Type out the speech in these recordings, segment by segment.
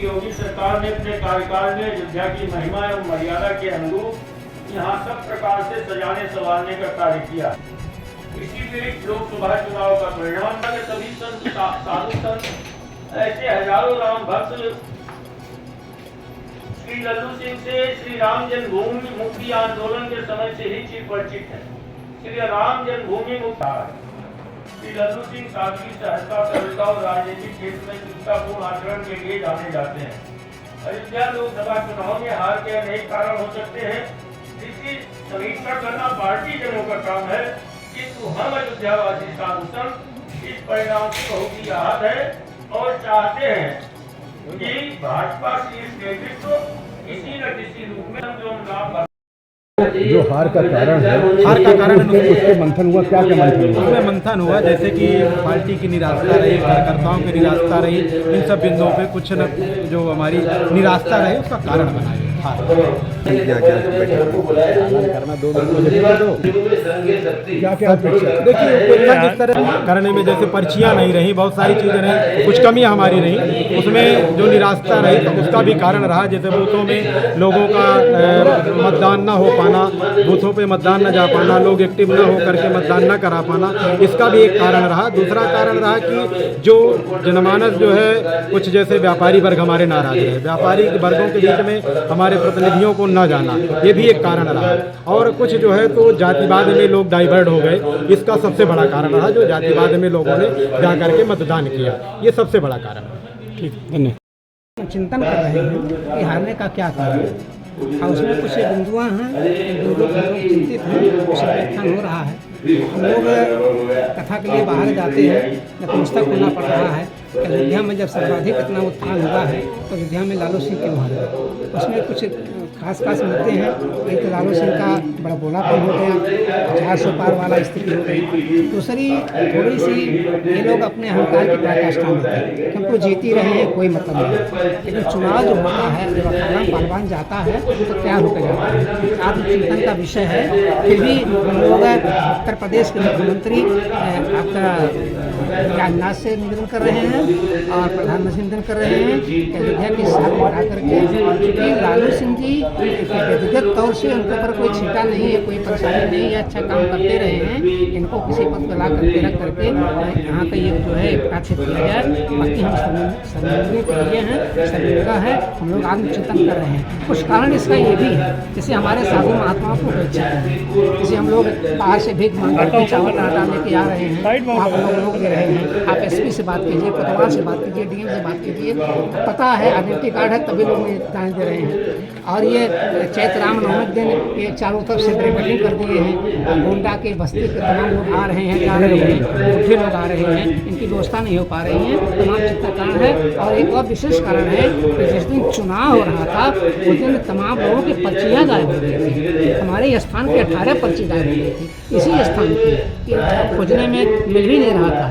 योगी सरकार ने अपने कार्यकाल में अयोध्या की महिमा एवं मर्यादा के अनुरूप यहाँ सब प्रकार से सजाने संवारने का कार्य किया। इसी बीच लोकसभा चुनाव का परिणाम था कि सभी संत साधु संत ऐसे हजारों राम भक्त श्री लल्लू सिंह से श्री राम जन्मभूमि मुक्ति आंदोलन के समय से ही चिर परिचित है। श्री राम जन्मभूमि मुक्ति श्री लल्लू सिंह सादगी, सहजता, सरलता और राजनीतिक क्षेत्र में चिंतापूर्ण आचरण के लिए जाने जाते हैं। अयोध्या लोकसभा चुनाव में हार के अनेक कारण हो सकते हैं, जिसकी समीक्षा करना पार्टी जनों का काम है, किंतु हम अयोध्यावासी साधु संत इस परिणाम से बहुत ही आहत है और चाहते हैं कि भाजपा शीर्ष नेतृत्व किसी न किसी रूप में जो लाभ जो हार का कारण है, उसके मंथन हुआ, क्या क्या मंथन हुआ? उसमें मंथन हुआ जैसे कि पार्टी की निराशा रही, कार्यकर्ताओं की निराशा रही, इन सब बिंदुओं पे कुछ न जो हमारी निराशा रही उसका कारण बना है। करना 2 क्या क्या देखिए जिस तरह करने में जैसे पर्चियाँ नहीं रही, बहुत सारी चीज़ें रही, कुछ कमियाँ हमारी रही, उसमें जो निराशा रही तो उसका भी कारण रहा। जैसे बूथों में लोगों का मतदान न हो पाना, बूथों पे मतदान न जा पाना, लोग एक्टिव न हो करके मतदान न करा पाना, इसका भी एक कारण रहा। दूसरा कारण रहा कि जो जनमानस जो है कुछ जैसे व्यापारी वर्ग हमारे नाराज रहे, व्यापारी वर्गों के बीच में हमारे प्रतिनिधियों को न जाना, ये भी एक कारण रहा। और कुछ जो है तो जातिवाद में लोग डाइवर्ट हो गए, इसका सबसे बड़ा कारण रहा, जो जातिवाद में लोगों ने जा करके मतदान किया, ये सबसे बड़ा कारण है। ठीक, धन्यवाद। चिंतन कर रहे हैं कि हारने का क्या कारण है, और उसमें कुछ बिंदुआं हैं, बिंदुओं पर लोग चिंतित हैं, उसे व्याख्यान हो रहा है। हम लोग कथा के लिए बाहर जाते हैं, नतमस्तक होना पड़ रहा है। अयोध्या में जब सर्वाधिक इतना उत्थान हुआ है तो अयोध्या में लालू सिंह क्यों हारे, उसमें कुछ खास मुद्दे हैं। एक लालू सिंह का बड़ा बोलापन हो गया, 400 पार वाला स्थिति हो गई। दूसरी थोड़ी सी ये लोग अपने अहंकार की पराकाष्ठा में थे, हमको जीती रहे हैं, कोई मतलब नहीं। लेकिन चुनाव जो होता है, जब अखाड़ा पहलवान जाता है तो क्या होकर जाता है, आत्मचिंतन का विषय है। फिर भी हम लोग उत्तर प्रदेश के मुख्यमंत्री आपका राजनाथ से निवेदन कर रहे हैं और प्रधानमंत्री निवेदन कर रहे हैं अयोध्या की साथ बढ़ा करके, क्योंकि लालू सिंह जी व्यक्तिगत तौर से उनके ऊपर कोई छीटा नहीं है, कोई परेशानी नहीं है, अच्छा काम करते रहे हैं। इनको किसी पद पर ला करके रख करके यहाँ का ये जो है प्रकाशित किया जाए। बाकी हम सर्वजनिक के लिए हैं, सर्वजनिका है, हम लोग आत्मचिंतन कर रहे हैं। कुछ कारण इसका ये भी है, जैसे हमारे साधु महात्माओं को उपेक्षा है, जैसे हम लोग बाहर से भीख मांग करके चावल आटा लेके आ रहे हैं, वहाँ पर लोग दे रहे हैं। आप एसपी से बात कीजिए, कोतवाल से बात कीजिए, डीएम से बात कीजिए, पता है आइडेंटिटी कार्ड है तभी लोग दान दे रहे हैं। और ये चैत्र रामनवमी के दिन ये चारों तरफ से बैरिकेडिंग कर दिए हैं, गोंडा के बस्ती के तमाम लोग आ रहे हैं, जा रहे हैं, बुढ़े लोग आ रहे हैं, इनकी व्यवस्था नहीं हो पा रही है, तमाम चिंता कारण है। और एक और विशेष कारण है कि जिस दिन चुनाव हो रहा था उस दिन तमाम लोगों की पर्चियाँ गायब हो गई थी। हमारे स्थान की 18 पर्ची गायब हो गई थी, इसी स्थान की खोजने में मिल भी नहीं रहा था।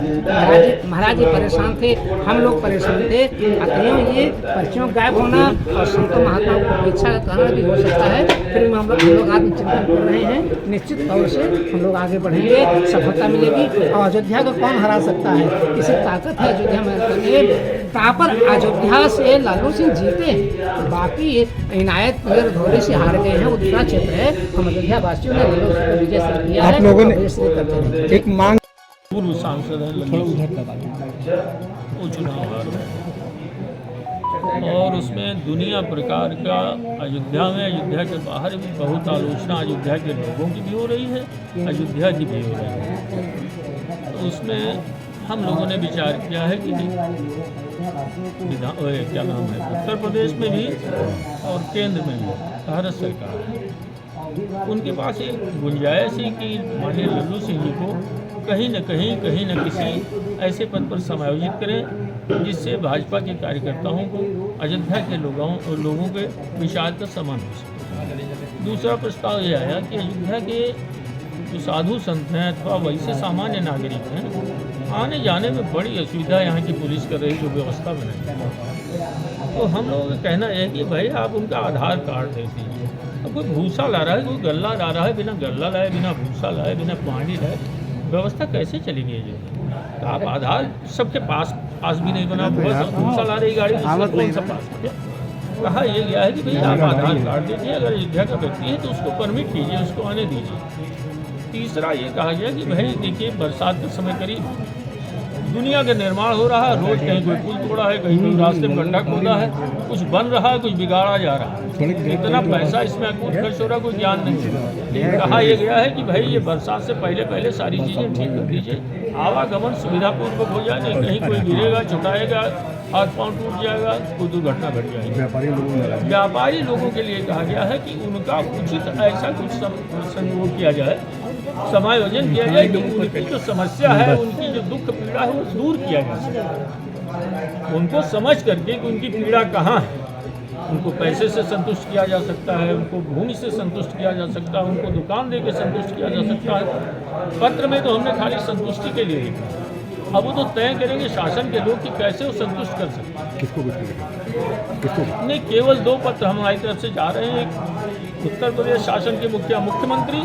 महाराज जी परेशान थे, हम लोग परेशान थे। अतएव ये पर्चियों गायब होना और संतों महात्माओं को अपेक्षा का कारण भी हो सकता है। फिर हम लोग आत्मचिंतन कर रहे हैं, निश्चित तौर से हम लोग आगे बढ़ेंगे, सफलता मिलेगी। और अयोध्या को कौन हरा सकता है, किसी ताकत है अयोध्या में। प्रॉपर अयोध्या से लालू सिंह जीते हैं, बाकी इनायत नगर धोरी से हार गए हैं, वो दूसरा क्षेत्र है। हम अयोध्या वासियों ने लालू सिंह को विजय सिद्ध किया है। आप लोगों ने करते एक मांग, पूर्व सांसद है वो चुनाव हार गए और उसमें दुनिया प्रकार का अयोध्या में, अयोध्या के बाहर भी बहुत आलोचना अयोध्या के लोगों की भी हो रही है, अयोध्या की भी हो रही है। तो उसमें हम लोगों ने विचार किया है कि क्या नाम है, उत्तर प्रदेश में भी और केंद्र में भी भारत सरकार है, उनके पास एक गुंजाइश है कि माननीय लल्लू सिंह जी को कहीं न किसी ऐसे पद पर समायोजित करें जिससे भाजपा के कार्यकर्ताओं को अयोध्या के लोगों के विचार का सम्मान हो सके। दूसरा प्रस्ताव ये आया कि अयोध्या के जो साधु संत हैं अथवा वैसे सामान्य नागरिक हैं, आने जाने में बड़ी असुविधा यहाँ की पुलिस कर रही जो व्यवस्था बनाई। तो हम लोगों का कहना है कि भाई आप उनका आधार कार्ड दे दीजिए। अब कोई भूसा ला रहा है, कोई गल्ला ला रहा है, बिना गल्ला लाए, बिना भूसा लाए, बिना पानी लाए, व्यवस्था कैसे चलेगी ये? तो आप आधार सबके पास भी नहीं बना, बहुत चला रही गाड़ी, कौन सा पास है? कहा यह गया है कि भाई आप आधार कार्ड दीजिए, अगर अयोध्या का व्यक्ति है तो उसको परमिट कीजिए, उसको आने दीजिए। तीसरा ये कहा गया कि भाई देखिए बरसात के समय करीब दुनिया का निर्माण हो रहा है, रोज कहीं कोई पुल तोड़ा है, कहीं कोई रास्ते में गड्ढा खोदा है, कुछ बन रहा है, कुछ बिगाड़ा जा रहा है। इतना पैसा इसमें अकूत खर्च हो रहा है, कोई ज्ञान नहीं है। कहा यह गया है कि भाई ये बरसात से पहले सारी चीज़ें ठीक कर दीजिए, आवागमन सुविधापूर्वक हो जाए, नहीं कहीं कोई गिरेगा, छुटाएगा, हाथ पांव टूट जाएगा, कोई दुर्घटना घट जाएगी। व्यापारी लोगों के लिए कहा गया है कि उनका उचित ऐसा कुछ संयोग किया जाए, समायोजन किया जाए कि उनकी जो समस्या है, उनकी जो दुख पीड़ा है वो दूर किया जा सके। उनको समझ करके कि उनकी पीड़ा कहाँ है, उनको पैसे से संतुष्ट किया जा सकता है, उनको भूमि से संतुष्ट किया जा सकता है, उनको दुकान दे के संतुष्ट किया जा सकता है। पत्र में तो हमने खाली संतुष्टि के लिए लिखा, अब वो तो तय करेंगे शासन के लोग कि कैसे वो संतुष्ट कर सकते हैं। किसको नहीं, केवल 2 पत्र हमारी तरफ से जा रहे हैं, एक उत्तर प्रदेश शासन के मुख्यमंत्री,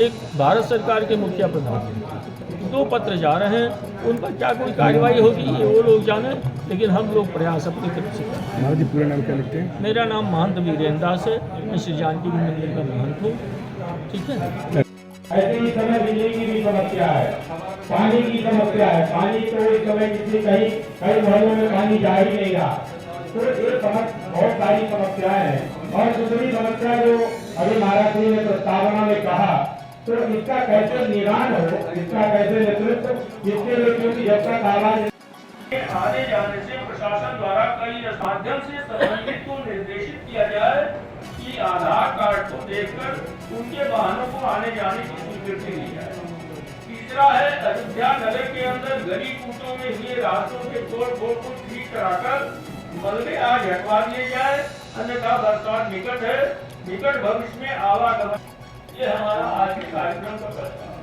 एक भारत सरकार के मुखिया प्रधानमंत्री, 2 पत्र जा रहे हैं। उन पर क्या कोई कार्रवाई होगी ये वो लोग जाने, लेकिन हम लोग प्रयास अपनी तरफ से करें। महाराज जी पूरा नाम क्या लिखते हैं? मेरा नाम महंत वीरेंद्र दास है, मैं श्री जानकी मंदिर का महंत हूँ। ठीक है। ऐसे ही समय बिजली की भी समस्या है, पानी की समस्या है। पानी तो इस समय किसी कई मोहल्लों में पानी जा ही नहीं रहा, तो ये बहुत सारी समस्याएं हैं। और दूसरी समस्या जो अभी महाराज जी ने प्रस्तावना में कहा, तो इसका कैसे निदान हो, इसका कैसे नेतृत्व, इसके लिए क्योंकि जब तक आवाज आने जाने से प्रशासन द्वारा कई माध्यम से संबंधित को निर्देशित किया जाए कि आधार कार्ड को देखकर उनके वाहनों को आने जाने की स्वीकृति दी जाए। तीसरा है अयोध्या नगर के अंदर गली कूटों में हुए रास्तों के तोड़ फोड़ को ठीक कराकर मलबे आज हटवा दिए जाए, अन्यथा बरसात निकट है, निकट भविष्य में आवागमन। ये हमारा आज के कार्यक्रम का प्रस्ताव।